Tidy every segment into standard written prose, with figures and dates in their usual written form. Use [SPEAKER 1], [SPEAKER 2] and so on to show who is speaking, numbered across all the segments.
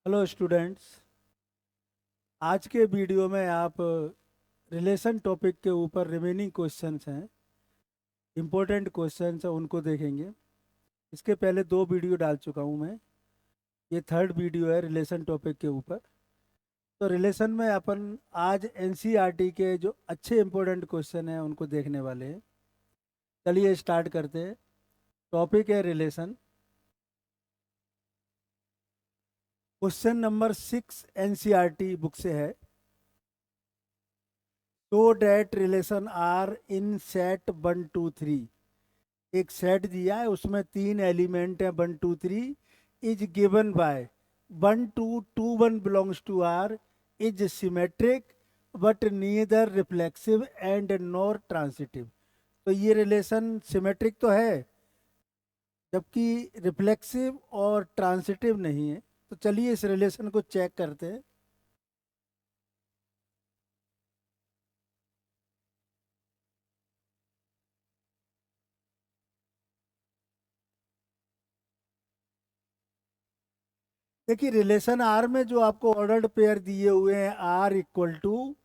[SPEAKER 1] Hello students. आज के video में आप रिलेशन टॉपिक के ऊपर रिमेनिंग क्वेश्चंस हैं, इम्पोर्टेंट क्वेश्चंस हैं, उनको देखेंगे। इसके पहले दो वीडियो डाल चुका हूं मैं। ये थर्ड वीडियो है रिलेशन टॉपिक के ऊपर। तो रिलेशन में अपन आज एनसीईआरटी के जो अच्छे इम्पोर्टेंट क्वेश्चन हैं उनको देखने वाले हैं। चलिए स्टार्ट करते हैं। टॉपिक है relation. Question number 6 NCERT book से है। तो that relation R in set 1 2 3। एक सेट दिया है, उसमें तीन एलिमेंट है 1 2 3। Is given by 1 2 2 1 belongs to R, is symmetric but neither reflexive and nor transitive. तो ये रिलेशन सिमेट्रिक तो है, जबकि रिफ्लेक्सिव और ट्रांसिटिव नहीं है। तो चलिए इस रिलेशन को चेक करते हैं। देखिए रिलेशन आर में जो आपको ऑर्डर्ड पेयर दिए हुए हैं, आर इक्वल टू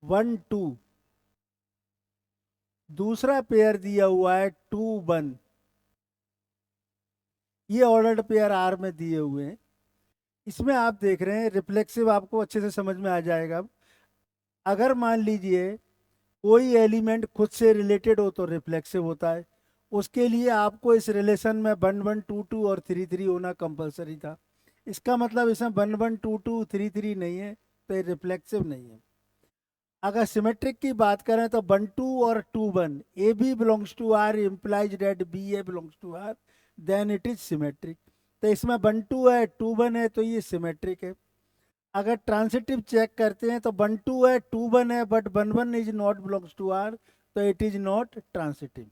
[SPEAKER 1] 1 2। दूसरा पेयर दिया हुआ है 2 1। ये ऑर्डर्ड पेयर आर में दिए हुए हैं। इसमें आप देख रहे हैं रिफ्लेक्सिव, आपको अच्छे से समझ में आ जाएगा। अगर मान लीजिए कोई एलिमेंट खुद से रिलेटेड हो तो रिफ्लेक्सिव होता है। उसके लिए आपको इस रिलेशन में 1 1 2 2 और 3 3 होना कंपलसरी था। इसका मतलब इसमें 1 1 2 2 3 3 नहीं है, तो ये रिफ्लेक्सिव नहीं है। अगर सिमेट्रिक की बात करें तो 1 2 और 2 1, A B belongs to R implies that B A belongs to R, then it is symmetric. तो इसमें 1 2 है, 2 1 है, तो ये सिमेट्रिक है। अगर ट्रांसिटिव चेक करते हैं तो 1 2 है, 2 1 है, but 1 1 is not belongs to R, तो इट इज नॉट ट्रांसिटिव।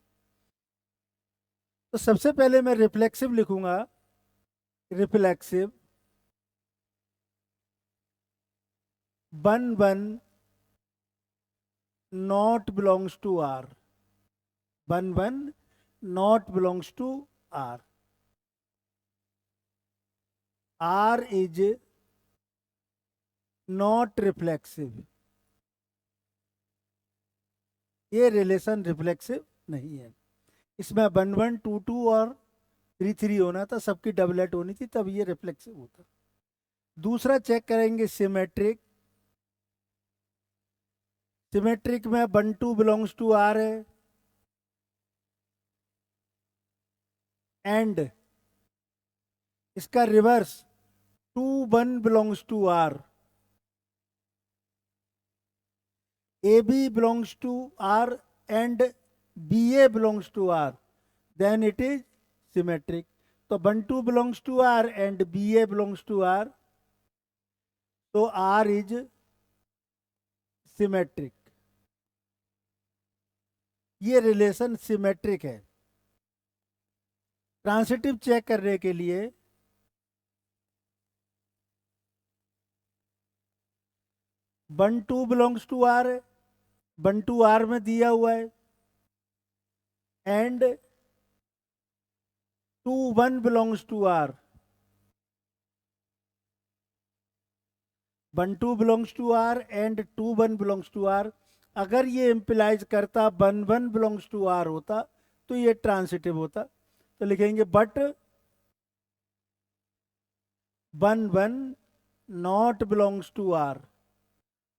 [SPEAKER 1] तो सबसे पहले मैं रिफ्लेक्सिव लिखूंगा। Reflexive 1 1 not belongs to R. 1 1 not belongs to R. R is not reflexive. ये रिलेशन रिफ्लेक्सिव नहीं है। इसमें 1 1 2 2 और 3 3 होना था, सबकी डबलेट होनी थी, तब ये रिफ्लेक्सिव होता। दूसरा चेक करेंगे सिमेट्रिक। सिमेट्रिक में 1 2 बिलोंग्स टू आर है, एंड इसका reverse 2 1 belongs to R. A B belongs to R and B A belongs to R, then it is symmetric. तो 1 2 belongs to R and B A belongs to R, तो R is symmetric. ये relation symmetric है। Transitive check करने के लिए 1 2 belongs to R है, 1 2 are में दिया हुआ है, and 2 1 belongs to R. 1 2 belongs to R and 2 1 belongs to R. अगर ये इम्प्लाइज करता 1 1 बिलोंग्स टू आर होता, तो ये ट्रांसिटिव होता। तो लिखेंगे but 1 1 not belongs to R.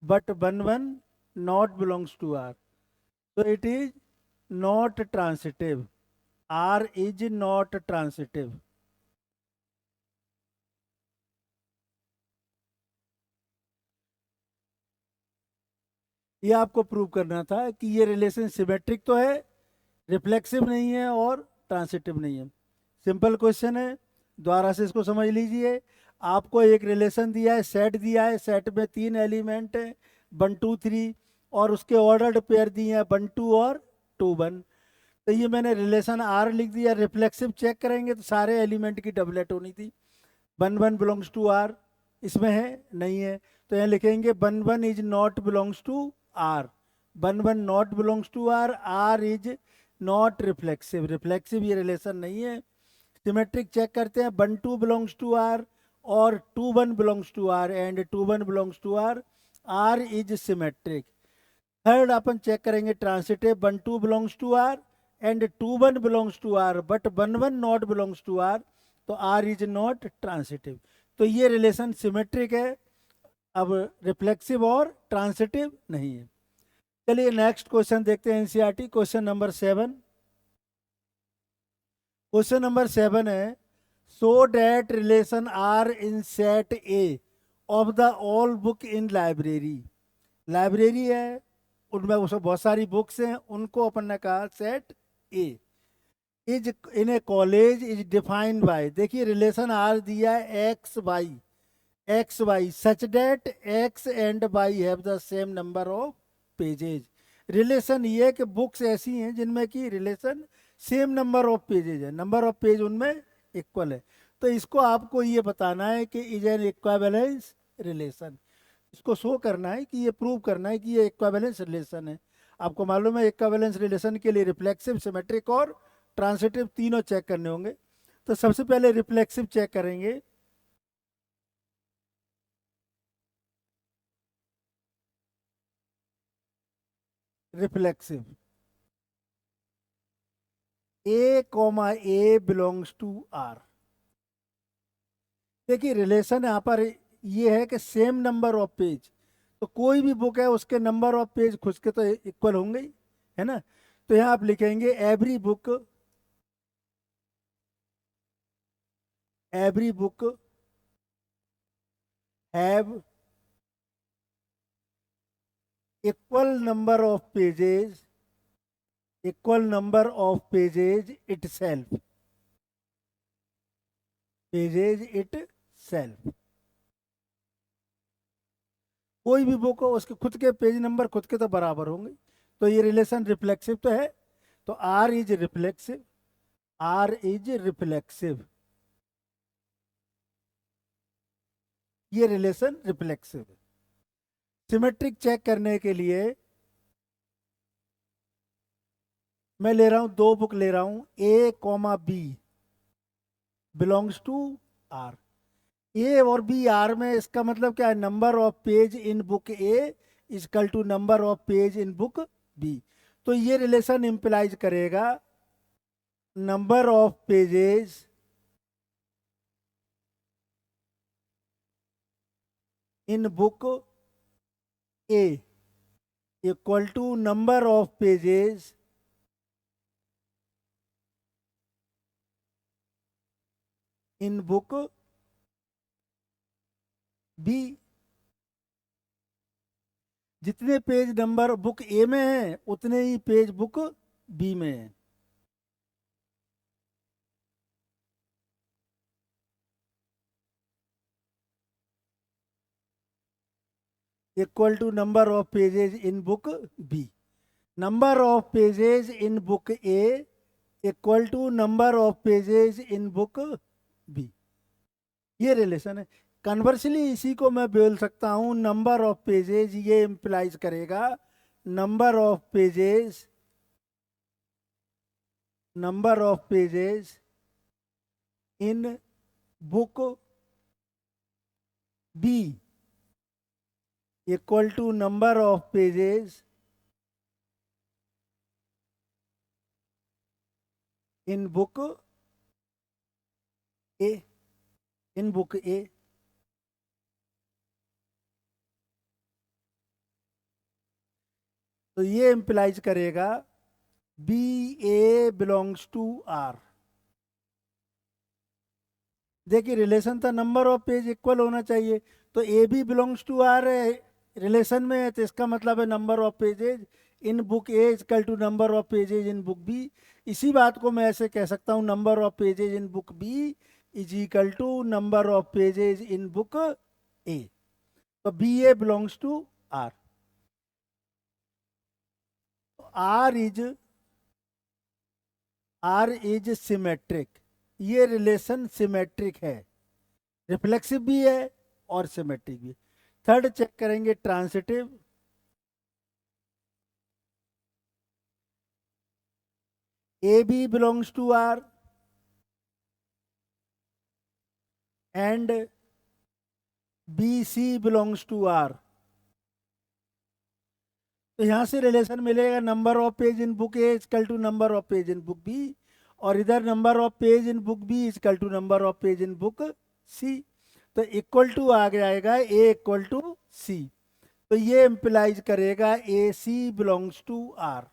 [SPEAKER 1] But 1 1 not belongs to R, so it is not transitive. R is not transitive. ये आपको प्रूव करना था कि ये रिलेशन सिमेट्रिक तो है, रिफ्लेक्सिव नहीं है और ट्रांसिटिव नहीं है। सिंपल क्वेश्चन है, दोबारा से इसको समझ लीजिए। आपको एक रिलेशन दिया है, सेट दिया है, सेट में तीन एलिमेंट है 1 2 3, और उसके ऑर्डर्ड पेयर दिए हैं 1 2 और 2 1। तो ये मैंने रिलेशन आर लिख दिया। रिफ्लेक्सिव चेक करेंगे तो सारे एलिमेंट की डबलेट होनी थी। 1 1 बिलोंग्स टू आर इसमें है, नहीं है, तो यहाँ लिखेंगे 1 1 is not belongs to R. 1 1 not belongs to R, R is not reflexive. Reflexive ये रिलेशन नहीं है। सिमेट्रिक चेक करते हैं, 1 2 बिलोंग्स टू आर और 2 1 belongs to R and 2 1 belongs to R is symmetric. Third अपन चेक करेंगे transitive, 1 2 belongs to R and 2 1 belongs to R but 1 1 not belongs to R, तो R is not transitive. तो ये relation symmetric है, अब reflexive और transitive नहीं है। चलिए नेक्स्ट क्वेश्चन देखते हैं, NCERT question number 7। Question number 7 है, so that relation R in set A of the all book in library. Library है, उनमें उसमें बहुत सारी बुक्स हैं, उनको अपन ने कहा set A is in a college is defined by, देखिए रिलेशन आर दिया है X Y such that X and Y have the same number of pages. Relation ये है कि बुक्स ऐसी हैं जिनमें कि relation same number of pages है, नंबर ऑफ पेज उनमें इक्वल है। तो इसको आपको ये बताना है कि इज एन इक्विवेलेंस रिलेशन, इसको शो करना है कि ये प्रूव करना है कि ये इक्विवेलेंस रिलेशन है। आपको मालूम है इक्विवेलेंस रिलेशन के लिए रिफ्लेक्सिव, सिमेट्रिक और ट्रांसिटिव तीनों चेक करने होंगे। तो सबसे पहले रिफ्लेक्सिव चेक करेंगे। Reflexive A belongs to R, देखिए रिलेशन यहाँ पर ये है कि सेम नंबर ऑफ पेज, तो कोई भी बुक है उसके नंबर ऑफ पेज खुद के तो इक्वल होंगे ही, है ना। तो यहाँ आप लिखेंगे every book have equal number of pages it self. कोई भी बुक हो उसके खुद के पेज नंबर खुद के तो बराबर होंगे, तो ये रिलेशन रिफ्लेक्सिव तो है। तो आर इज रिफ्लेक्सिव, ये रिलेशन रिफ्लेक्सिव है। सिमेट्रिक चेक करने के लिए मैं ले रहा हूं, दो बुक ले रहा हूं, A, B belongs to R. A और बी आर में, इसका मतलब क्या है, number of page in book A is equal to number of page in book B. तो ये रिलेशन इंप्लाइज करेगा number of pages in book A equal to number of pages in book B. जितने page number book A में है उतने ही page book B में है। Equal to number of pages in book B. Number of pages in book A equal to number of pages in book B, ये relation है। Conversely इसी को मैं बोल सकता हूं, नंबर ऑफ पेजेज ये इंप्लाइज करेगा number of pages in book B equal to number of pages in book A in book A. तो ये इंप्लाइज करेगा B A belongs to R. देखिए रिलेशन था नंबर ऑफ पेज इक्वल होना चाहिए, तो A B belongs to R relation में है, तो इसका मतलब है number of pages in book A equal to number of pages in book B. इसी बात को मैं ऐसे कह सकता हूँ, number of pages in book B is equal to number of pages in book A. तो B A belongs to R. R is symmetric, ये रिलेशन सिमेट्रिक है, रिफ्लेक्सिव भी है और सिमेट्रिक भी। थर्ड चेक करेंगे transitive. A B belongs to R and B C belongs to R, तो यहां से रिलेशन मिलेगा number of page in book A is equal to number of page in book B, और इधर number of page in book B is equal to number of page in book C. तो equal to आ जाएगा ए equal to सी, तो ये implies करेगा A C belongs to R.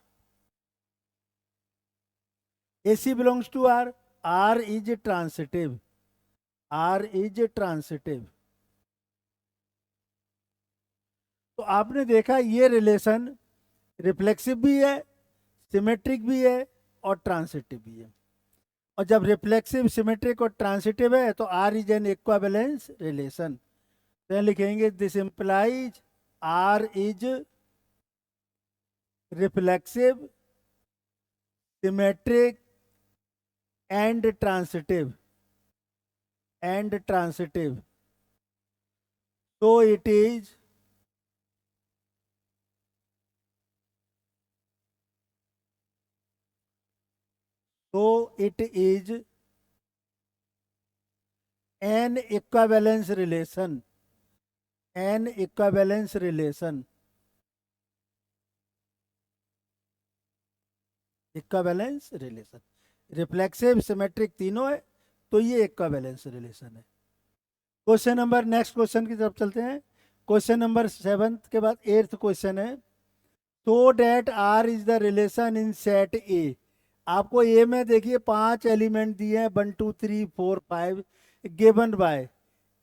[SPEAKER 1] A C belongs to R, R is transitive, R is transitive. तो आपने देखा ये relation reflexive भी है, सिमेट्रिक भी है और ट्रांसिटिव भी है। और जब रिफ्लेक्सिव, सिमेट्रिक और ट्रांसिटिव है तो R is an equivalence relation. तो लिखेंगे this implies R is reflexive, symmetric and transitive, and transitive. तो it is an equivalence relation, an equivalence relation, equivalence relation. Reflexive, symmetric तीनों है, तो ये इक्विवेलेंस रिलेशन है। क्वेश्चन नंबर, नेक्स्ट क्वेश्चन की तरफ चलते हैं। क्वेश्चन नंबर 7 के बाद 8th क्वेश्चन है, so that R is the relation in set A. आपको ए में देखिए 5 एलिमेंट दिए हैं, 1 2 3 4 5 given by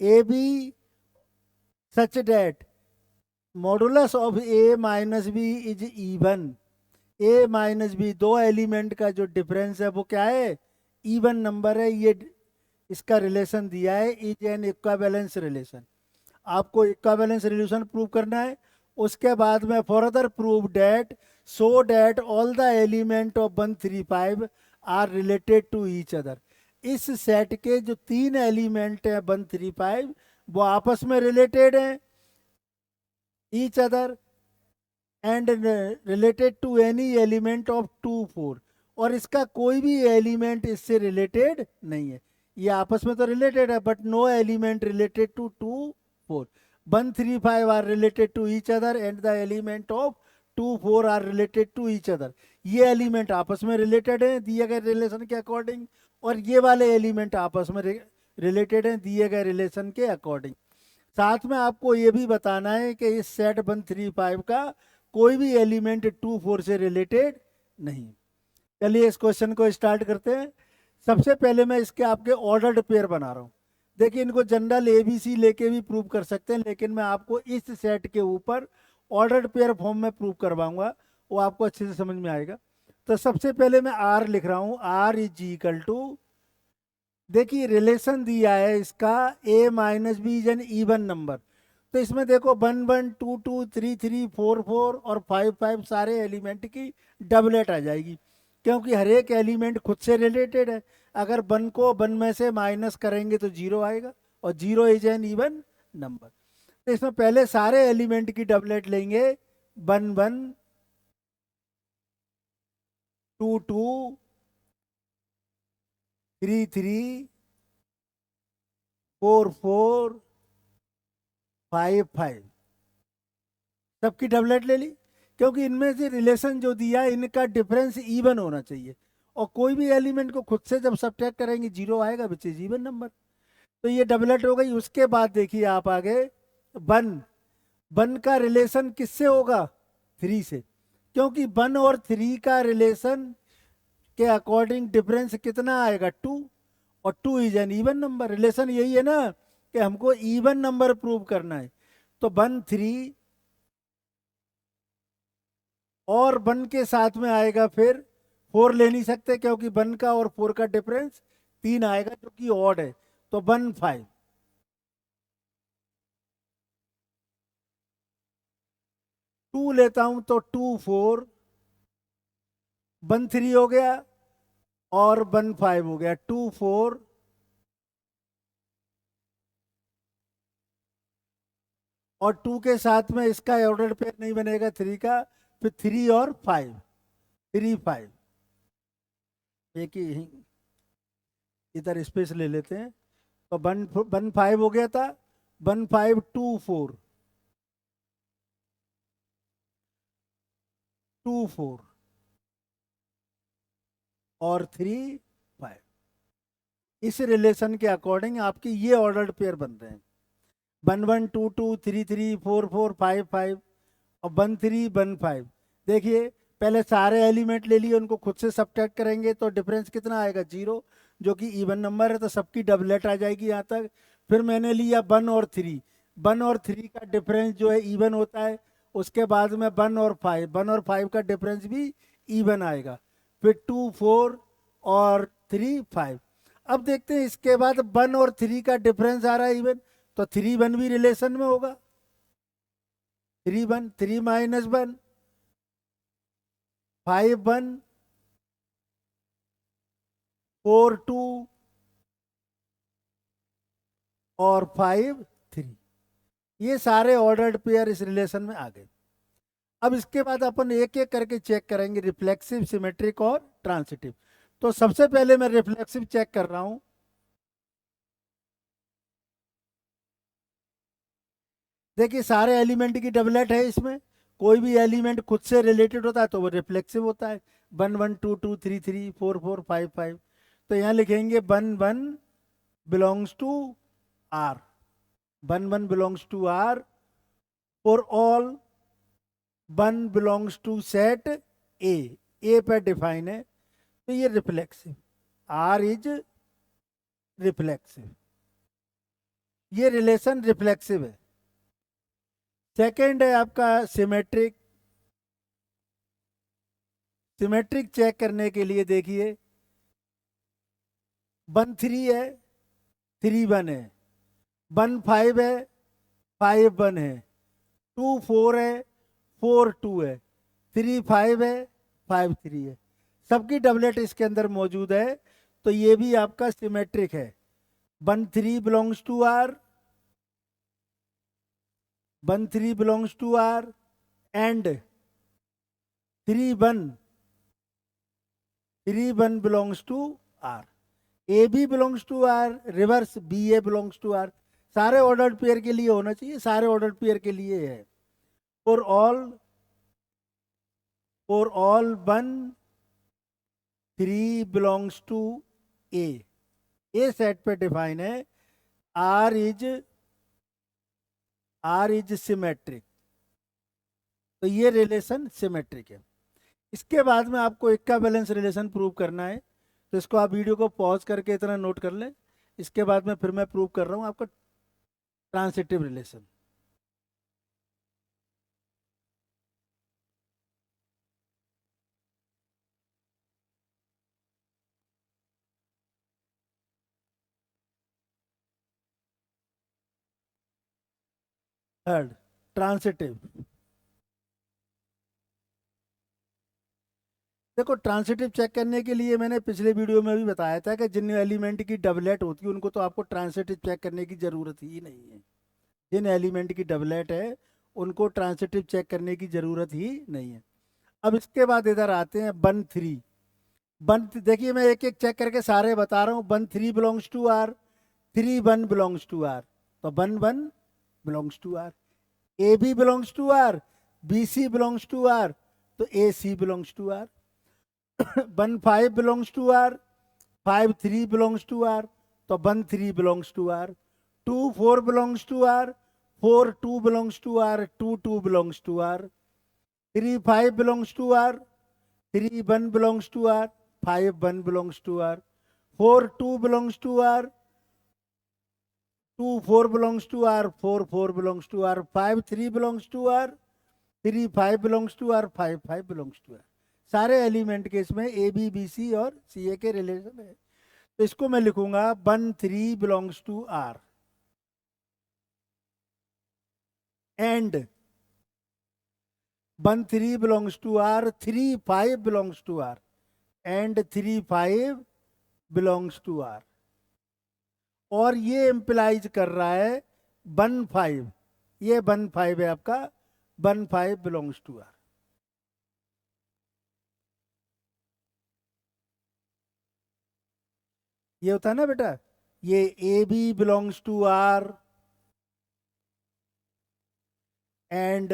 [SPEAKER 1] A B such that modulus of A minus B is even. A minus B दो element का जो डिफरेंस है वो क्या है, इवन नंबर है। ये इसका रिलेशन दिया है, इज एन इक्विवेलेंस रिलेशन। आपको इक्विवेलेंस रिलेशन प्रूव करना है। उसके बाद में further prove that so that all the element of 1 3 5 are related to each other. इस सेट के जो 3 एलिमेंट हैं 1 3 5 वो आपस में रिलेटेड हैं, each other and related to any element of 2 4। और इसका कोई भी एलिमेंट इससे रिलेटेड नहीं है। ये आपस में तो रिलेटेड है but no element related to 2 4। 1 3 5 are related to each other and the element of 2 4 are related to each other. ये एलिमेंट आपस में रिलेटेड है दिए गए रिलेशन के अकॉर्डिंग, और ये वाले एलिमेंट आपस में रिलेटेड हैं दिए गए रिलेशन के अकॉर्डिंग। साथ में आपको ये भी बताना है कि इस सेट 1 3 5 का कोई भी एलिमेंट 2 4 से रिलेटेड नहीं। चलिए इस क्वेश्चन को स्टार्ट करते हैं। सबसे पहले मैं इसके आपके ऑर्डर्ड पेयर बना रहा हूँ। देखिए इनको जनरल एबीसी लेके भी प्रूव कर सकते हैं, लेकिन मैं आपको इस सेट के ऊपर ऑर्डर्ड पेयर फॉर्म में प्रूव करवाऊंगा, वो आपको अच्छे से समझ में आएगा। तो सबसे पहले मैं आर लिख रहा हूँ, आर इज इक्वल टू, देखिए रिलेशन दिया है इसका a minus B is an even number. तो इसमें देखो 1 1 2 2 3 3 4 4 और 5 5 सारे एलिमेंट की डबलेट आ जाएगी, क्योंकि हर एक एलिमेंट खुद से रिलेटेड है। अगर 1 को 1 में से माइनस करेंगे तो 0 आएगा, और 0 इज एन इवन नंबर। तो इसमें पहले सारे एलिमेंट की डबलेट लेंगे, 1 1 2 2 3 3 4 4 5 5, सबकी डबलेट ले ली, क्योंकि इनमें से रिलेशन जो दिया इनका डिफरेंस इवन होना चाहिए, और कोई भी एलिमेंट को खुद से जब सब्ट्रैक्ट करेंगे 0 आएगा विच इज इवन नंबर। तो ये डबलेट हो गई। उसके बाद देखिए आप आगे 1 1 का रिलेशन किससे होगा, 3 से, क्योंकि 1 और 3 का रिलेशन के अकॉर्डिंग डिफरेंस कितना आएगा, 2, और 2 is an even number. Relation यही है ना कि हमको इवन नंबर प्रूव करना है। तो 1 3 और 1 के साथ में आएगा फिर 4 ले नहीं सकते, क्योंकि 1 का और 4 का डिफरेंस 3 आएगा जो कि ऑड है। तो 1 5, 2 लेता हूं तो 2 4, 1 3 हो गया और 1 5 हो गया, 2 4 और 2 के साथ में इसका ऑर्डर पेयर नहीं बनेगा 3 का, फिर 3 और 5, 3 5। एक ही इधर स्पेस ले लेते हैं, तो 1 1 5 हो गया था, 1 5 2 4 2 4 और 3 5। इस रिलेशन के अकॉर्डिंग आपके ये ऑर्डर्ड पेयर बन रहे हैं, 1 1 2 2 3 3 4 4 5 5 और 1 3 1 5। देखिए पहले सारे एलिमेंट ले लिए, उनको खुद से सब्ट्रैक्ट करेंगे तो डिफरेंस कितना आएगा, 0, जो कि इवन नंबर है तो सबकी डबलेट आ जाएगी यहाँ तक। फिर मैंने लिया 1 और 3, 1 और 3 का डिफरेंस जो है इवन होता है। उसके बाद में 1 और 5, 1 और 5 का डिफरेंस भी इवन आएगा। फिर 2 4 और 3 5। अब देखते हैं इसके बाद 1 और 3 का डिफरेंस आ रहा है इवन, तो 3 1 भी रिलेशन में होगा। 3 1 3 -1 5 1 4 2 और 5 3। ये सारे ऑर्डर्ड पेयर इस रिलेशन में आ गए। अब इसके बाद अपन एक एक करके चेक करेंगे, रिफ्लेक्सिव, सिमेट्रिक और ट्रांसिटिव। तो सबसे पहले मैं रिफ्लेक्सिव चेक कर रहा हूं। देखिए सारे एलिमेंट की डबलेट है इसमें, कोई भी एलिमेंट खुद से रिलेटेड होता है तो वो रिफ्लेक्सिव होता है। 1 1 2 2 3 3 4 4 5 5। तो यहाँ लिखेंगे 1 1 belongs to R, 1 1 belongs to R for all 1 belongs to set A पर डिफाइन है, तो ये रिफ्लेक्सिव, आर इज रिफ्लेक्सिव, ये रिलेशन रिफ्लेक्सिव है। सेकंड है आपका सिमेट्रिक। सिमेट्रिक चेक करने के लिए देखिए 1 3 है, 3 1 है, 1 5 है, 5 1 है, 2 4 है, 4 2 है, 3 5 है, 5 3 है। सबकी डबलेट इसके अंदर मौजूद है, तो ये भी आपका सिमेट्रिक है। 1 3 belongs to R, 1 3 belongs to R and 3 1 3 1 belongs to R. A B belongs to R, reverse B A belongs to R. सारे ऑर्डर्ड पेयर के लिए होना चाहिए, सारे ऑर्डर्ड पेयर के लिए है। For all 1 3 belongs to A set पे डिफाइन है, आर इज सिमेट्रिक, तो ये रिलेशन सिमेट्रिक है। इसके बाद में आपको इक्का बैलेंस रिलेशन प्रूव करना है, तो इसको आप वीडियो को पॉज करके इतना नोट कर लें। इसके बाद में फिर मैं प्रूव कर रहा हूँ आपका ट्रांसिटिव रिलेशन। Third, transitive. देखो ट्रांसिटिव चेक करने के लिए मैंने पिछले वीडियो में भी बताया था कि जिन एलिमेंट की डबलेट होती है उनको तो आपको ट्रांसिटिव चेक करने की जरूरत ही नहीं है। जिन एलिमेंट की डबलेट है उनको ट्रांसिटिव चेक करने की जरूरत ही नहीं है। अब इसके बाद इधर आते हैं 1 3। देखिए मैं एक एक चेक करके सारे बता रहा हूँ। 1 3 belongs to R, 3 1 belongs to R, तो 1 1 belongs to R. A B belongs to R, B C belongs to R, तो A C belongs to R. 1 5 belongs to R, 5 3 belongs to R, तो 1 3 belongs to R. 2 4 belongs to R, 4 2 belongs to R, 2 2 belongs to R. 3 5 belongs to R, 3 1 belongs to R, 5 1 belongs to R. 4 2 belongs to R, 2 4 belongs to R, 4 4 belongs to R. 5 3 belongs to R, 3 5 belongs to R, 5 5 belongs to R. सारे element के इसमें A B B C और सी ए के relation है, तो इसको मैं लिखूंगा 1 3 belongs to R and 1 3 belongs to R, 3 5 belongs to R and 3 5 belongs to R. और ये इंप्लाइज कर रहा है 1 5, ये 1 5 है आपका, 1 5 बिलोंग्स टू आर। ये होता है ना बेटा, ये A B belongs to R and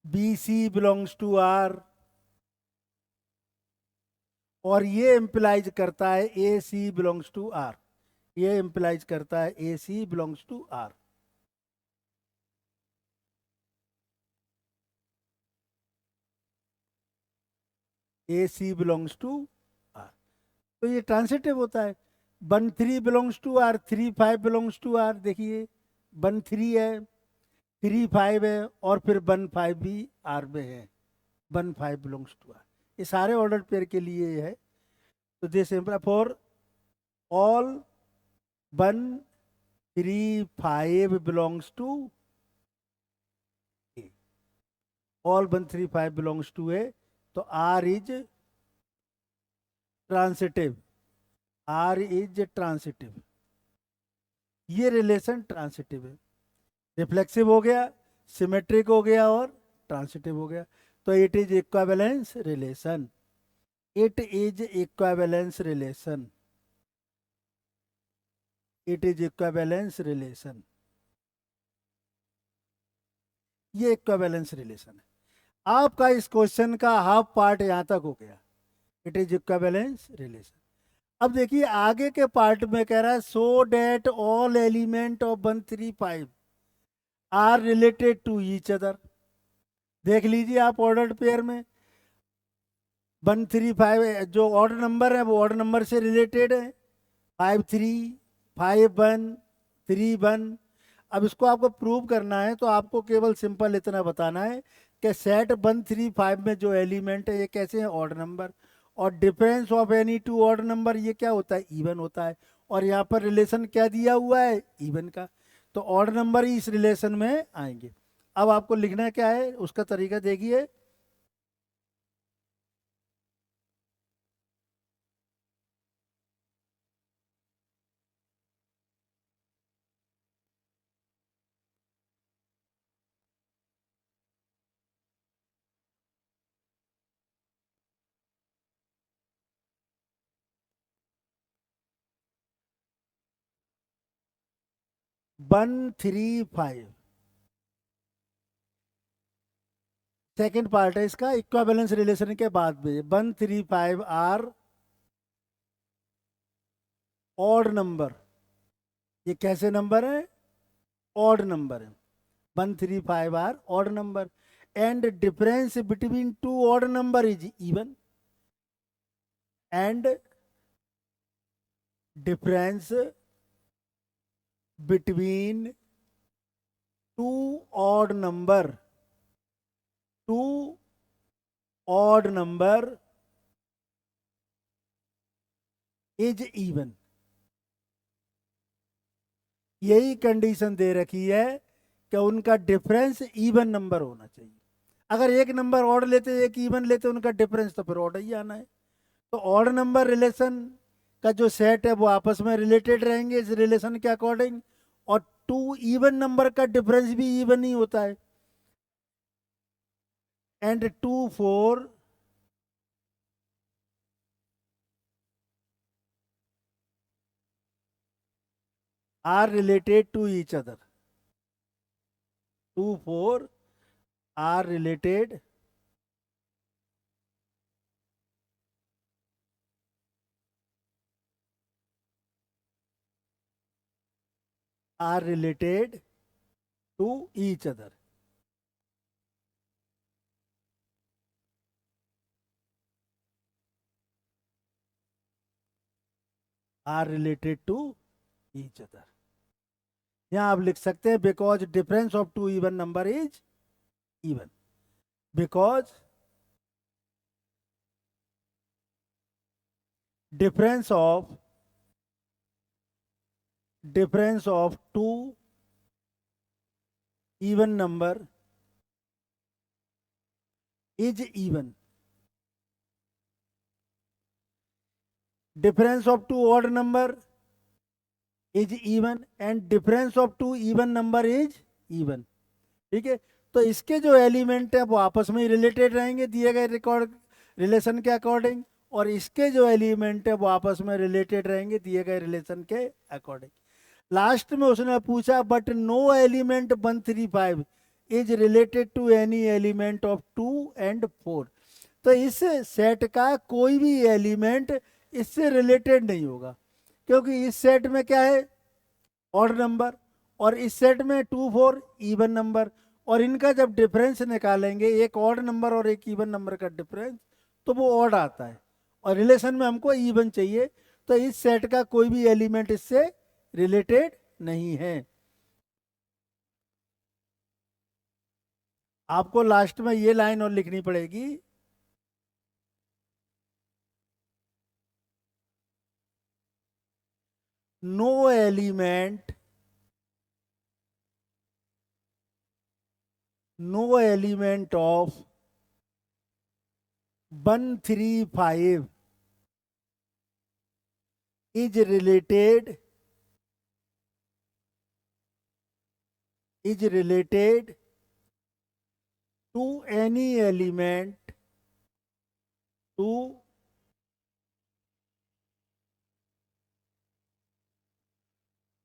[SPEAKER 1] B C belongs to R, और ये इंप्लाइज करता है A C belongs to R, ये इंप्लाइज करता है A C belongs to R. A C belongs to R, तो ये ट्रांसिटिव होता है। 1 3 belongs to R, 3 5 belongs to R, देखिए 1 3 है, 3 5 है, और फिर 1 5 भी आर में है, 1 5 बिलोंग्स टू आर। ये सारे ऑर्डर पेयर के लिए है। तो this for all 1 3 5 belongs to A, all 1 3 5 belongs to A, तो R is transitive, R is transitive, ये रिलेशन ट्रांसिटिव है। रिफ्लेक्सिव हो गया, सिमेट्रिक हो गया, और ट्रांसिटिव हो गया। तो it is equivalence relation, it is equivalence relation, it is equivalence relation, ये इक्विवेलेंस रिलेशन है। आपका इस क्वेश्चन का हाफ पार्ट यहां तक हो गया, इट इज इक्विवेलेंस रिलेशन। अब देखिए आगे के पार्ट में कह रहा है so that all element of 1 3 5 are related to each other. देख लीजिए आप ऑर्डर्ड पेयर में 1 3 5 जो ऑर्डर नंबर है वो ऑर्डर नंबर से रिलेटेड है, 5 3 5 1 3 1। अब इसको आपको प्रूव करना है तो आपको केवल सिंपल इतना बताना है कि सेट 1 3 5 में जो एलिमेंट है ये कैसे हैं, ऑर्डर नंबर, और difference of any two order number ये क्या होता है, इवन होता है। और यहाँ पर रिलेशन क्या दिया हुआ है, इवन का, तो ऑर्डर नंबर ही इस रिलेशन में आएंगे। अब आपको लिखना क्या है उसका तरीका देखिए। One three five, second part है इसका, इक्विवेलेंस रिलेशन के बाद में 1 3 5 आर ऑड नंबर, ये कैसे नंबर है, ऑड नंबर है, 1 3 5 are odd number, and difference between two odd number is even, and difference between two odd number, two odd number is even. यही कंडीशन दे रखी है कि उनका डिफरेंस इवन नंबर होना चाहिए। अगर एक नंबर ऑड लेते एक इवन लेते उनका डिफरेंस तो फिर ऑड ही आना है। तो ऑड नंबर रिलेशन का जो सेट है वो आपस में रिलेटेड रहेंगे इस रिलेशन के अकॉर्डिंग, और टू इवन नंबर का डिफरेंस भी इवन ही होता है। And 2 4 are related to each other, 2 4 are related to each other, are related to each other। यहां आप लिख सकते हैं because difference of two even number is even, because difference of two even number is even, difference of two odd number is even, and difference of two even number is even. ठीक है, तो इसके जो element है वो आपस में ही related रहेंगे दिए गए रिकॉर्ड रिलेशन के अकॉर्डिंग, और इसके जो एलिमेंट है वो आपस में रिलेटेड रहेंगे दिए गए रिलेशन के अकॉर्डिंग। लास्ट में उसने पूछा but no element 135 is related to any element of 2 और 4। तो इस सेट का कोई भी एलिमेंट इससे रिलेटेड नहीं होगा, क्योंकि इस सेट में क्या है, ऑड नंबर, और इस सेट में 2 4 इवन नंबर, और इनका जब डिफरेंस निकालेंगे एक ऑड नंबर और एक इवन नंबर का डिफरेंस, तो वो ऑड आता है, और रिलेशन में हमको इवन चाहिए। तो इस सेट का कोई भी एलिमेंट इससे रिलेटेड नहीं है। आपको लास्ट में ये लाइन और लिखनी पड़ेगी, no element, no element of 135 is related, is related to any element, to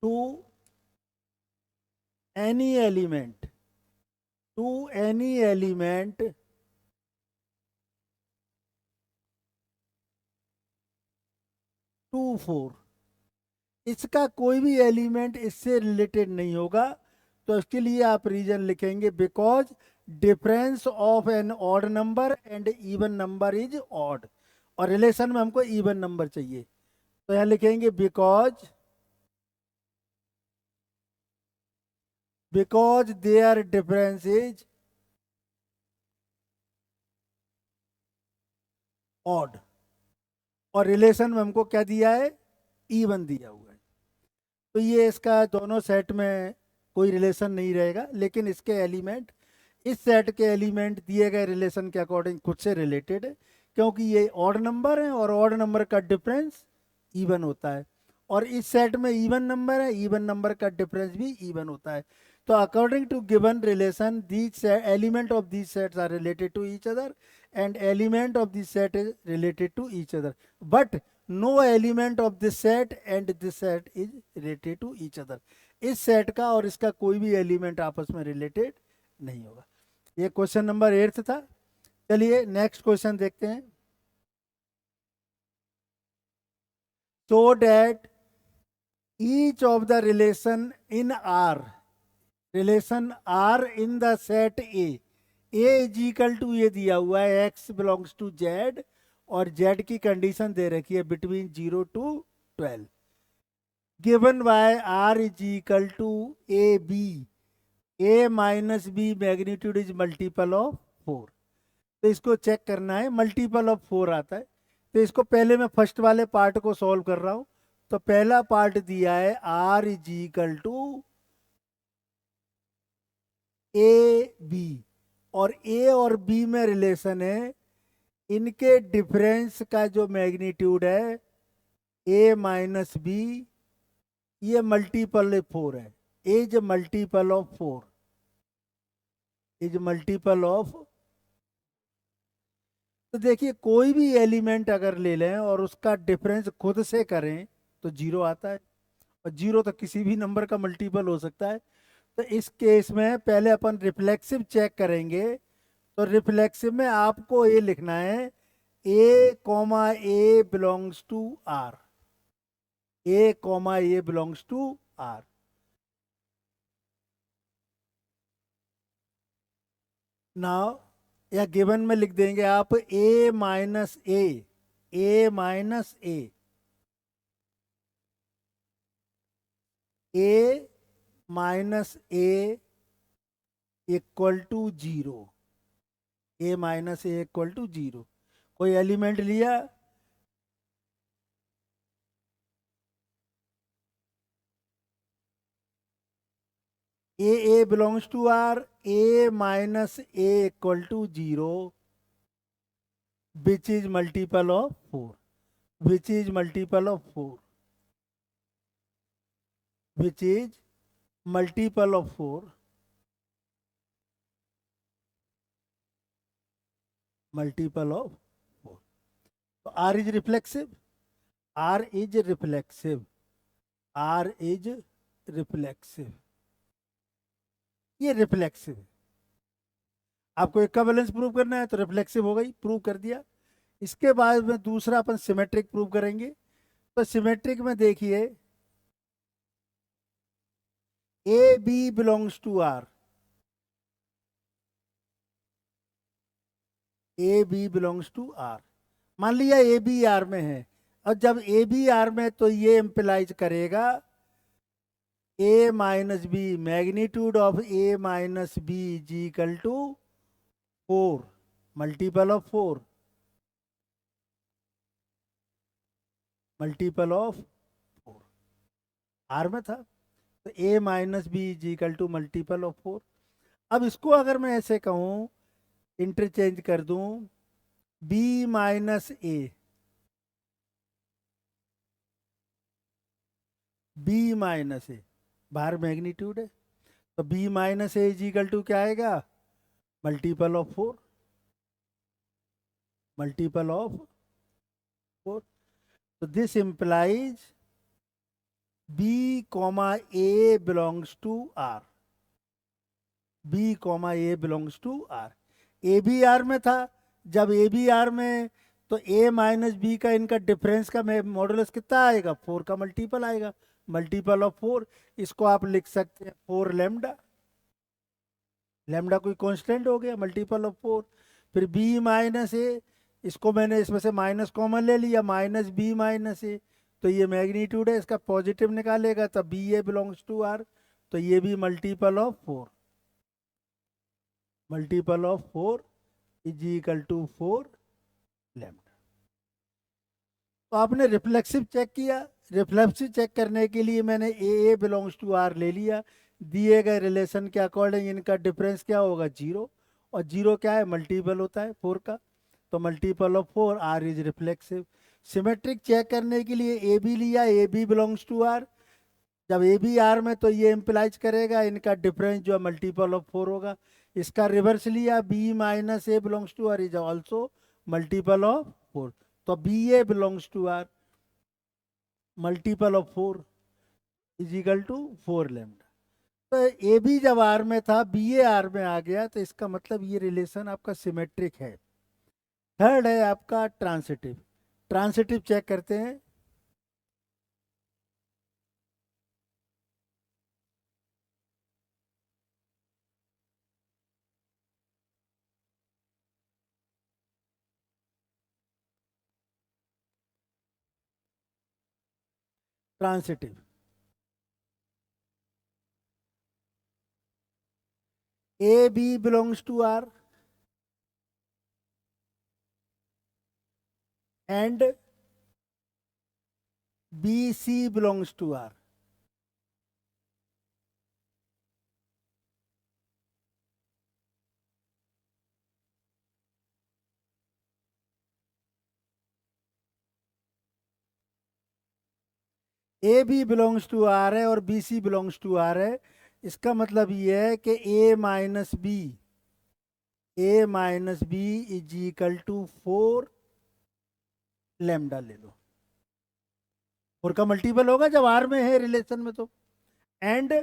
[SPEAKER 1] to any element, to any element 2 4। इसका कोई भी एलिमेंट इससे रिलेटेड नहीं होगा। तो इसके लिए आप रीजन लिखेंगे because difference of an odd number and even number is odd, और रिलेशन में हमको इवन नंबर चाहिए। तो यहां लिखेंगे because their difference is odd, और रिलेशन में हमको क्या दिया है, इवन दिया हुआ है। तो ये इसका दोनों सेट में कोई रिलेशन नहीं रहेगा, लेकिन इसके एलिमेंट, इस सेट के एलिमेंट दिए गए रिलेशन के अकॉर्डिंग खुद से रिलेटेड है, क्योंकि ये ऑड नंबर है और ऑड नंबर का डिफरेंस इवन होता है, और इस सेट में इवन नंबर है, इवन नंबर का डिफरेंस भी इवन होता है। तो according to given relation these element of these sets are related to each other and element of this set is related to each other, but no element of this set and this set is related to each other. इस set का और इसका कोई भी element आपस में related नहीं होगा। ये क्वेश्चन नंबर 8 था। चलिए नेक्स्ट क्वेश्चन देखते हैं। so that each of the relation in R, relation R in the set A is equal to, ये दिया हुआ है x belongs to z, और z की कंडीशन दे रखी है between 0 to 12, given by R is equal to A B, A minus B magnitude is multiple of 4। तो इसको चेक करना है, मल्टीपल ऑफ 4 आता है। तो इसको पहले मैं फर्स्ट वाले पार्ट को सॉल्व कर रहा हूं। तो पहला पार्ट दिया है R is equal to A B, और ए और बी में रिलेशन है, इनके डिफरेंस का जो मैग्नीट्यूड है ए माइनस बी, ये मल्टीपल 4 है, is multiple of 4, is multiple of. तो देखिए कोई भी एलिमेंट अगर ले लें और उसका डिफरेंस खुद से करें तो 0 आता है, और 0 तो किसी भी नंबर का मल्टीपल हो सकता है। तो इस केस में पहले अपन रिफ्लेक्सिव चेक करेंगे। तो रिफ्लेक्सिव में आपको ये लिखना है A comma A belongs to R, A comma A belongs to R. Now या गिवन में लिख देंगे आप A minus A minus A minus A equal to 0, A minus A equal to 0। कोई एलिमेंट लिया, A belongs to R, A minus A equal to 0, which is multiple of 4, which is multiple of 4, which is multiple of 4, multiple of 4। तो R is reflexive, R is reflexive, R is reflexive, ये reflexive है। आपको एक का balance prove करना है तो reflexive हो गई, प्रूव कर दिया। इसके बाद में दूसरा अपन सिमेट्रिक प्रूव करेंगे। तो सिमेट्रिक में देखिए, A B belongs to R, A B belongs to R, मान लिया ए बी आर में है। और जब ए बी आर में तो ये इम्प्लाइज करेगा A minus B, magnitude of A minus B is equal to 4, multiple of 4, multiple of 4, R में था तो A minus B is equal to multiple of 4। अब इसको अगर मैं ऐसे कहूं, इंटरचेंज कर दूं, B minus A, B minus A, बाहर मैग्नीट्यूड है तो B minus A is equal to क्या आएगा, मल्टीपल ऑफ 4, मल्टीपल ऑफ 4। तो this implies B comma A belongs to R, B comma A belongs to R. A B R में था, जब A B R में तो ए माइनस बी का इनका डिफरेंस का मॉडुलस कितना आएगा, 4 का मल्टीपल आएगा, मल्टीपल ऑफ 4। इसको आप लिख सकते हैं 4 लेमडा, लेमडा कोई कांस्टेंट हो गया, मल्टीपल ऑफ 4। फिर बी माइनस ए, इसको मैंने इसमें से माइनस कॉमन ले लिया, माइनस बी माइनस ए, तो ये मैग्नीट्यूड है, इसका पॉजिटिव निकालेगा तब B A belongs to R, तो ये भी multiple of 4, multiple of 4 is equal to 4 lambda. तो आपने रिफ्लेक्सिव चेक किया, रिफ्लेक्सिव चेक करने के लिए मैंने ए बिलोंग्स टू आर ले लिया, दिए गए रिलेशन के अकॉर्डिंग इनका डिफरेंस क्या होगा, 0, और 0 क्या है, मल्टीपल होता है 4 का, तो multiple of 4, R is reflexive. Symmetric check करने के लिए ए बी लिया, A B belongs to R, जब ए बी आर में तो ये इम्प्लाइज करेगा इनका डिफरेंस जो है मल्टीपल ऑफ 4 होगा। इसका रिवर्स लिया, B minus A belongs to R is also multiple of 4, तो B A belongs to R multiple of 4 is equal to 4 lambda. तो ए बी जब आर में था, बी ए आर में आ गया, तो इसका मतलब ये रिलेशन आपका सिमेट्रिक है। थर्ड है आपका ट्रांसिटिव, ट्रांसिटिव चेक करते हैं। Transitive, A B belongs to R and B C belongs to R, A B belongs to R है और B C belongs to R है। इसका मतलब ये है कि A minus B, A minus B is equal to 4 lambda ले लो, 4 का मल्टीपल होगा जब आर में है रिलेशन में, तो and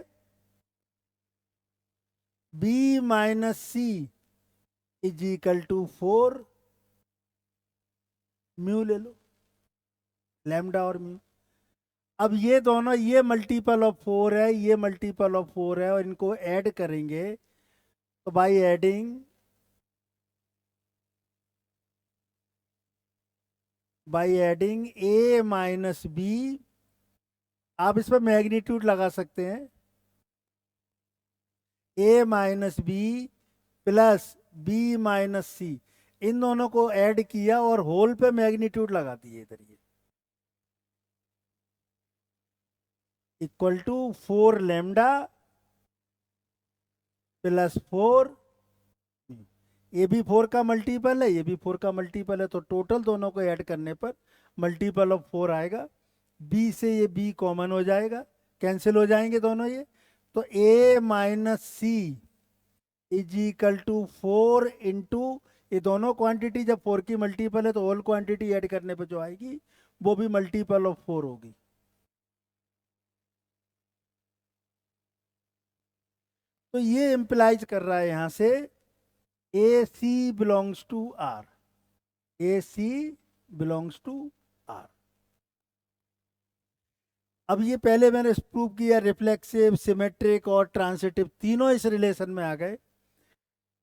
[SPEAKER 1] B minus C is equal to 4 mu ले लो, लेमडा और म्यू। अब ये दोनों, ये मल्टीपल ऑफ 4 है, ये मल्टीपल ऑफ 4 है, और इनको ऐड करेंगे तो by adding, by adding A minus B, आप इस पर मैग्नीट्यूड लगा सकते हैं, A minus B plus B minus C, इन दोनों को ऐड किया और होल पे मैग्नीट्यूड लगा दिए इधर, ये इक्वल टू 4 लेमडा प्लस 4, ये भी 4 का मल्टीपल है, ये भी 4 का मल्टीपल है, तो टोटल दोनों को ऐड करने पर मल्टीपल ऑफ 4 आएगा। बी से ये बी कॉमन हो जाएगा, कैंसिल हो जाएंगे दोनों ये, तो A minus C is equal to 4 into, ये दोनों क्वांटिटी जब 4 की मल्टीपल है तो ऑल क्वांटिटी ऐड करने पे जो आएगी वो भी मल्टीपल ऑफ 4 होगी। तो ये इम्प्लाइज कर रहा है यहां से A C belongs to R, A C belongs to R. अब ये पहले मैंने प्रूव किया रिफ्लेक्सिव, सिमेट्रिक और ट्रांसिटिव तीनों इस रिलेशन में आ गए।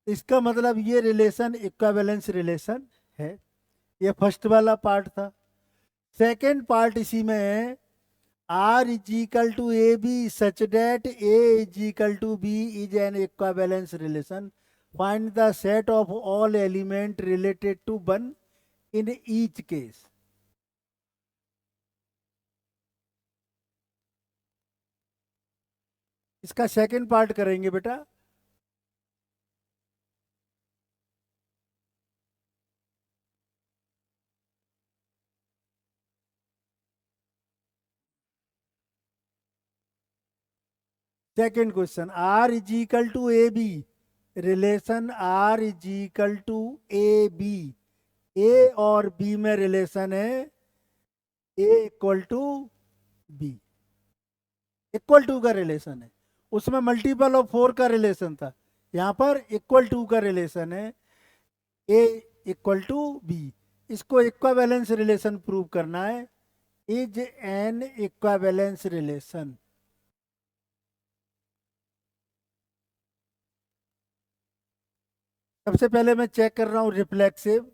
[SPEAKER 1] इसका मतलब ये रिलेशन इक्विवेलेंस रिलेशन है। ये फर्स्ट वाला पार्ट था। सेकेंड पार्ट इसी में है, R is equal to A B such that A is equal to B is an equivalence relation, find the set of all element related to one in each case. इसका second part करेंगे बेटा। Second question, R is equal to A B, relation R is equal to A B, A और B में relation है A equal to B, equal to का relation है। उसमें multiple of 4 का रिलेशन था, यहाँ पर इक्वल टू का रिलेशन है ए इक्वल टू बी। इसको इक्विवेलेंस रिलेशन प्रूव करना है, इज एन इक्विवेलेंस रिलेशन। सबसे पहले मैं चेक कर रहा हूं रिफ्लेक्सिव।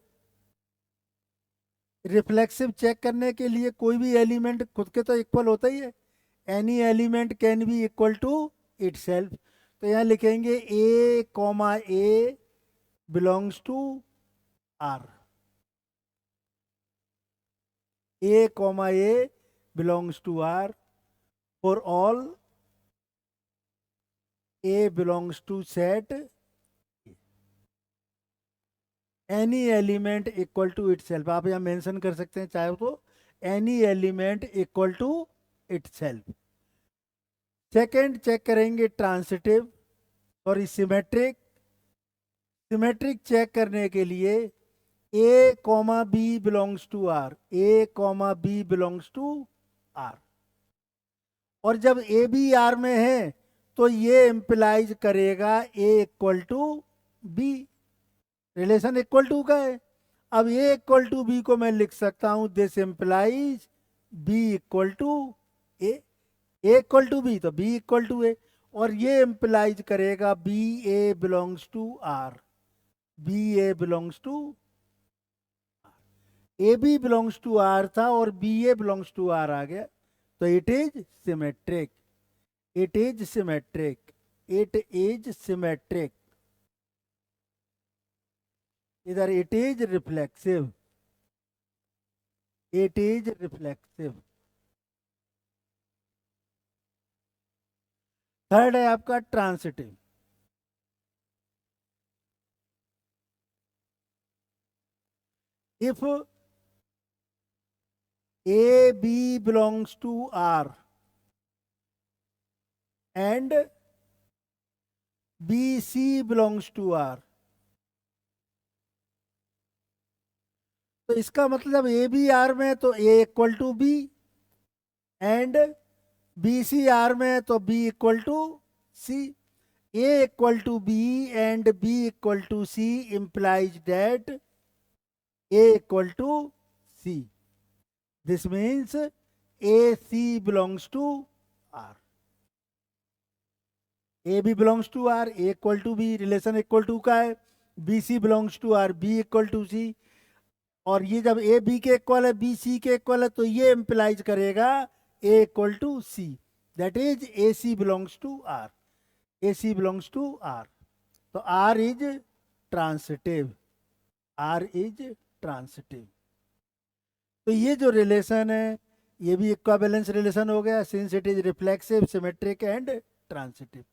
[SPEAKER 1] रिफ्लेक्सिव चेक करने के लिए कोई भी एलिमेंट खुद के तो इक्वल होता ही है, any element can be equal to itself. तो यहाँ लिखेंगे A comma A belongs to R, A comma A belongs to R for all A belongs to set any element equal to itself. आप यहाँ mention कर सकते हैं चाहे तो, any element equal to itself. Second check करेंगे transitive, sorry symmetric. Symmetric check करने के लिए A comma B belongs to R, A comma B belongs to R, और जब ए बी आर में है तो ये इंप्लाइज करेगा A equal to B, relation equal to का है। अब ए इक्वल टू बी को मैं लिख सकता हूं this implies B equal to A, A equal to B तो बी इक्वल टू ए, और ये इंप्लाइज करेगा B A belongs to R, B A belongs to, A B belongs to R था और B A belongs to R आ गया, तो it is symmetric, it is symmetric, it is symmetric. इधर it is reflexive, it is reflexive. Third है आपका transitive. If A B belongs to R and B C belongs to R, तो इसका मतलब A B R में तो A equal to B, and B C R में तो B equal to C. A equal to B and B equal to C implies that A equal to C. This means AC belongs to R. A B belongs to R, A equal to B, relation equal to का है, B C belongs to R, B equal to C, और ये जब A B के equal है, B C के equal है, तो ये इम्प्लाइज करेगा A equal to C, that is AC belongs to R, AC belongs to R. तो R is transitive, R is transitive. तो ये जो रिलेशन है ये भी इक्विवेलेंस रिलेशन हो गया, since it is reflexive, symmetric and transitive.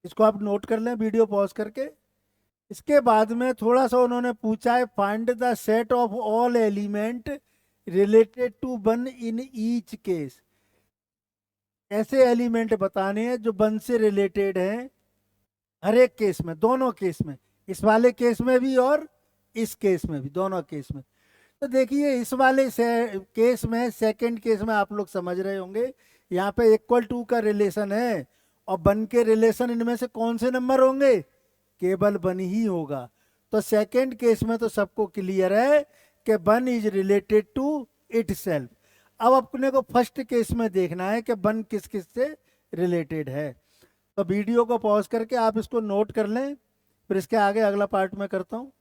[SPEAKER 1] इसको आप नोट कर लें वीडियो पॉज करके। इसके बाद में थोड़ा सा उन्होंने पूछा है, find the set of all element related to one in each case. ऐसे एलिमेंट बताने हैं जो वन से रिलेटेड हैं हर एक केस में, दोनों केस में, इस वाले केस में भी और इस केस में भी, दोनों केस में। तो देखिए इस वाले केस में, सेकंड केस में आप लोग समझ रहे होंगे, यहाँ पे इक्वल टू का रिलेशन है, और वन के रिलेशन इनमें से कौन से नंबर होंगे, केवल वन ही होगा। तो सेकंड केस में तो सबको क्लियर है कि one is related to itself. अब अपने को फर्स्ट केस में देखना है कि वन किस किस से रिलेटेड है। तो वीडियो को पॉज करके आप इसको नोट कर लें, फिर इसके आगे अगला पार्ट में करता हूँ।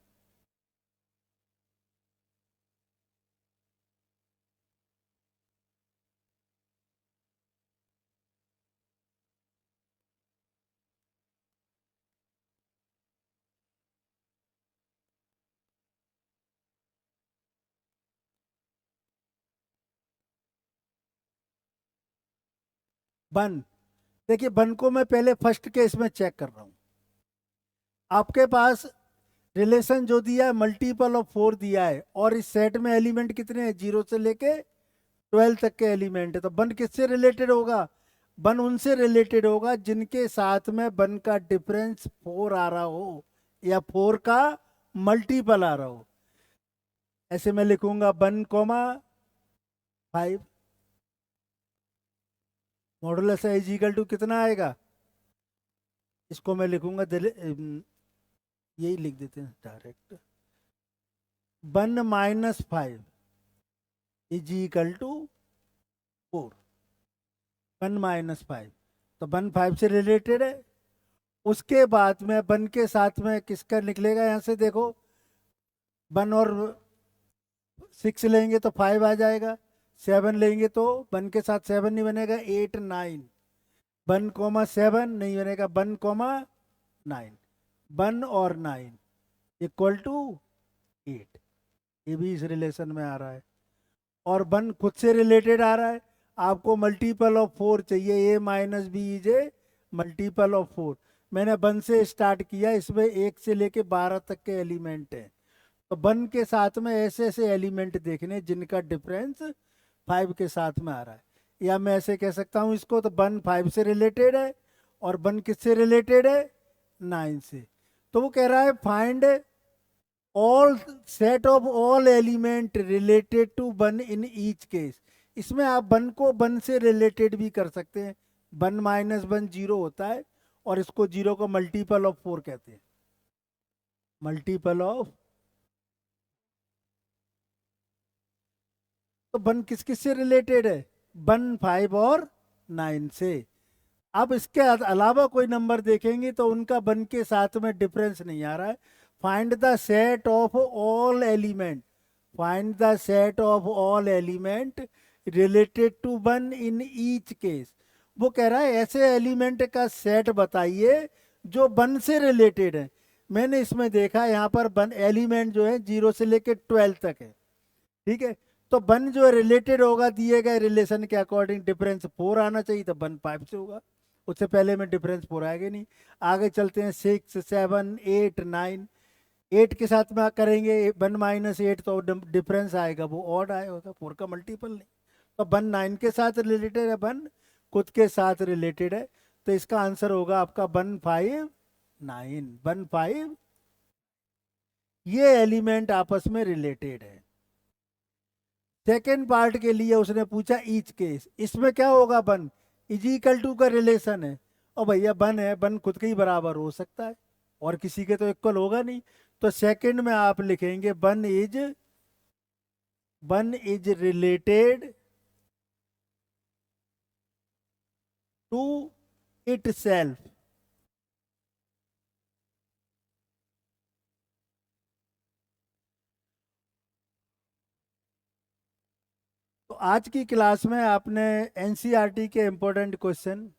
[SPEAKER 1] वन, देखिए वन को मैं पहले फर्स्ट केस में चेक कर रहा हूँ। आपके पास रिलेशन जो दिया है मल्टीपल ऑफ 4 दिया है, और इस सेट में एलिमेंट कितने हैं, 0 से लेके 12 तक के एलिमेंट है। तो वन किससे रिलेटेड होगा, वन उनसे रिलेटेड होगा जिनके साथ में वन का डिफरेंस 4 आ रहा हो, या 4 का मल्टीपल आ रहा हो। ऐसे मैं लिखूंगा 1,5, मॉडुलस इज इक्वल टू कितना आएगा, इसको मैं लिखूंगा यही लिख देते हैं डायरेक्ट, 1 - 5 इज इक्वल टू 4। 1 - 5, तो 1 5 से रिलेटेड है। उसके बाद में 1 के साथ में किसका निकलेगा, यहां से देखो 1 और 6 लेंगे तो 5 आ जाएगा, 7 लेंगे तो 1 के साथ 7 नहीं बनेगा, 8 9, 1,7 नहीं बनेगा, 1,9, 1 और 9 इक्वल टू 8। ये भी इस रिलेशन में आ रहा है, और 1 खुद से रिलेटेड आ रहा है। आपको मल्टीपल ऑफ 4 चाहिए, A minus B is A multiple of 4। मैंने 1 से स्टार्ट किया, इसमें 1 से लेके 12 तक के एलिमेंट हैं। तो 1 के साथ में ऐसे ऐसे एलिमेंट देखने जिनका डिफरेंस 5 के साथ में आ रहा है। या मैं ऐसे कह सकता हूँ इसको, तो 1 5 से रिलेटेड है, और 1 किससे रिलेटेड है, 9 से। तो वो कह रहा है find all set of all element related to 1 in each case. इसमें आप 1 को 1 से रिलेटेड भी कर सकते हैं। 1 - 1 0 होता है, और इसको 0 को मल्टीपल ऑफ 4 कहते हैं, मल्टीपल ऑफ। तो 1 किस किस से रिलेटेड है, 1 5 और 9 से। अब इसके अलावा कोई नंबर देखेंगे तो उनका 1 के साथ में डिफरेंस नहीं आ रहा है। Find the set of all element, find the set of all element related to 1 in each case. वो कह रहा है ऐसे एलिमेंट का सेट बताइए जो 1 से रिलेटेड है। मैंने इसमें देखा यहाँ पर 1 एलिमेंट जो है 0 से लेकर 12 तक है, ठीक है। तो 1 जो रिलेटेड होगा दिए गए रिलेशन के अकॉर्डिंग डिफरेंस 4 आना चाहिए, तो 1 5 से होगा, उससे पहले में डिफरेंस 4 आएगा नहीं। आगे चलते हैं 6 7 8 9, 8 के साथ में करेंगे 1 - 8, तो डिफरेंस आएगा वो ऑड आएगा, 4 का मल्टीपल नहीं। तो 1 9 के साथ रिलेटेड है, 1 खुद के साथ रिलेटेड है। तो इसका आंसर होगा आपका 1 5 9, 1 5। ये एलिमेंट आपस में रिलेटेड है। सेकेंड पार्ट के लिए उसने पूछा ईच केस, इसमें क्या होगा, 1 इज इक्वल टू का रिलेशन है, और भैया 1 है, 1 खुद के ही बराबर हो सकता है, और किसी के तो इक्वल होगा नहीं। तो सेकंड में आप लिखेंगे 1 is related to itself. तो आज की क्लास में आपने एनसीईआरटी के इंपॉर्टेंट क्वेश्चन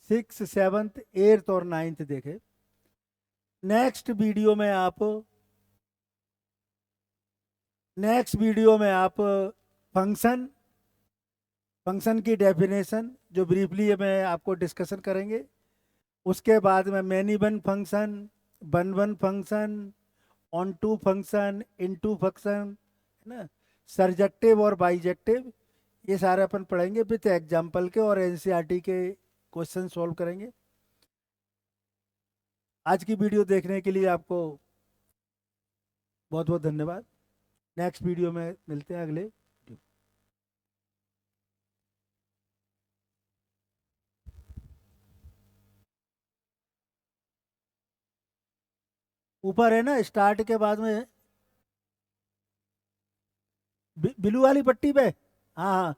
[SPEAKER 1] 6 7 8 और 9 देखे। नेक्स्ट वीडियो में आप फंक्शन फंक्शन की डेफिनेशन जो ब्रीफली मैं आपको डिस्कशन करेंगे। उसके बाद में many one function, one one function, onto function, into function, है ना, सरजेक्टिव और बाइजेक्टिव, ये सारे अपन पढ़ेंगे विथ एग्जाम्पल के, और एनसीईआरटी के क्वेश्चन सॉल्व करेंगे। आज की वीडियो देखने के लिए आपको बहुत बहुत धन्यवाद। नेक्स्ट वीडियो में मिलते हैं अगले। ऊपर है ना स्टार्ट के बाद में ब्लू वाली पट्टी पे। हाँ हाँ।